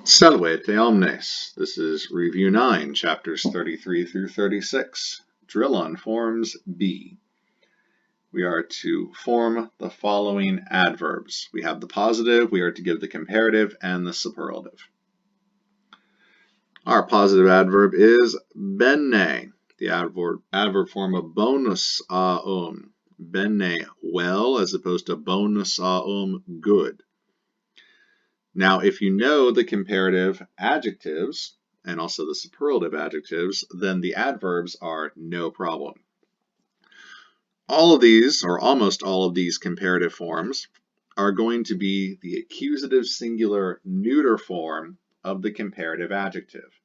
Salve omnes. This is Review 9, chapters 33 through 36. Drill on Forms B. We are to form the following adverbs. We have the positive, we are to give the comparative, and the superlative. Our positive adverb is bene, the adverb form of bonus aum. Bene, well, as opposed to bonus aum, good. Now, if you know the comparative adjectives and also the superlative adjectives, then the adverbs are no problem. All of these, or almost all of these comparative forms, are going to be the accusative singular neuter form of the comparative adjective.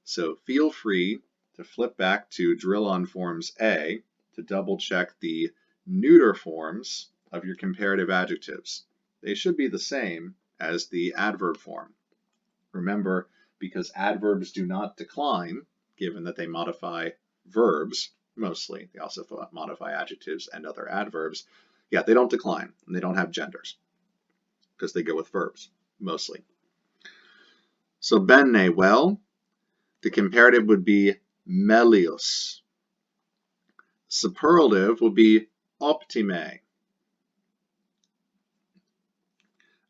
So feel free to flip back to Drill on Forms A to double check the neuter forms of your comparative adjectives. They should be the same as the adverb form. Remember, because adverbs do not decline, given that they modify verbs mostly, they also modify adjectives and other adverbs. Yeah, they don't decline, and they don't have genders, because they go with verbs, mostly. So bene, well, the comparative would be melius. Superlative would be optime.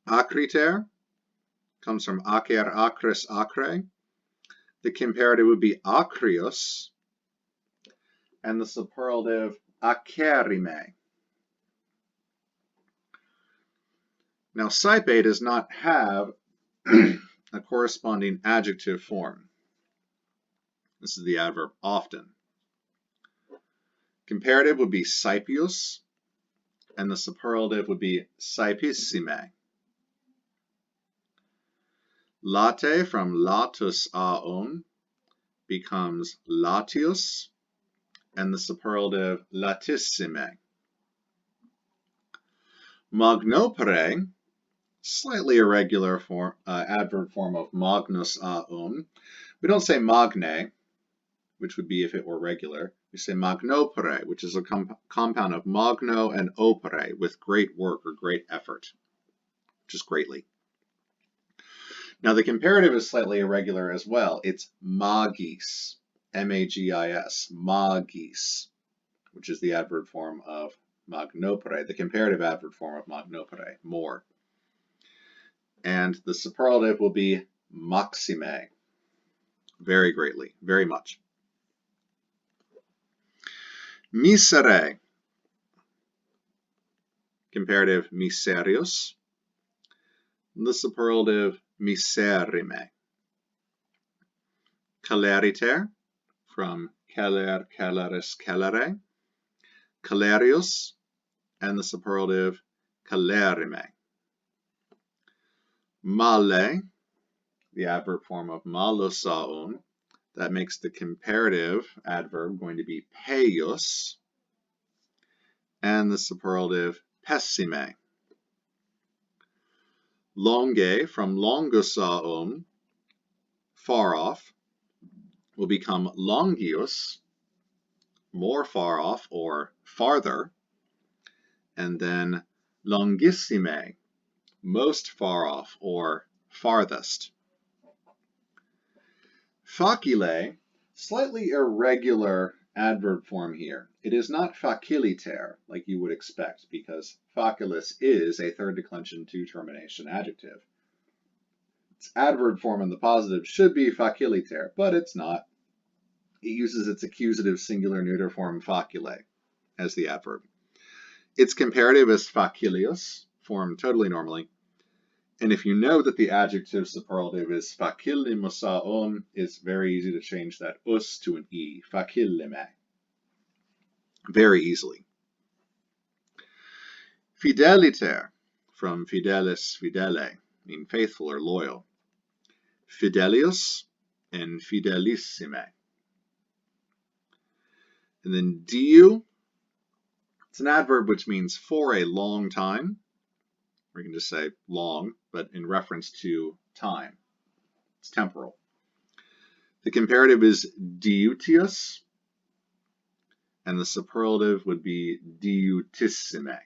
Acriter comes from acer, acris, acre. The comparative would be acrius, and the superlative acerrime. Now, Saipe does not have a corresponding adjective form. This is the adverb often. Comparative would be saipius, and the superlative would be saipissime. Late from latus aum becomes latius, and the superlative latissime. Magnopere, slightly irregular adverb form of magnus aum. We don't say magne, which would be if it were regular. We say magnopere, which is a compound of magno and opere, with great work or great effort, just greatly. Now the comparative is slightly irregular as well. It's magis, M-A-G-I-S, magis, which is the adverb form of magnopere, the comparative adverb form of magnopere, more. And the superlative will be maxime, very greatly, very much. Misere, comparative miserius, the superlative miserrime. Celeriter, from celer, celeris, celere. Celerius, and the superlative celerrime. Male, the adverb form of malus aum, that makes the comparative adverb going to be peius, and the superlative pessime. Longe, from longus aum, far off, will become longius, more far off or farther, and then longissime, most far off or farthest. Facile, slightly irregular adverb form here. It is not faciliter, like you would expect, because facilis is a third declension to termination adjective. Its adverb form in the positive should be faciliter, but it's not. It uses its accusative singular neuter form facile as the adverb. Its comparative is facilius, formed totally normally. And if you know that the adjective superlative is facilimus aum, it's very easy to change that us to an e, facilime, very easily. Fideliter, from fidelis, fidele, mean faithful or loyal. Fidelius and fidelissime. And then diu, it's an adverb which means for a long time. We can just say long, but in reference to time. It's temporal. The comparative is diutius, and the superlative would be diutissime.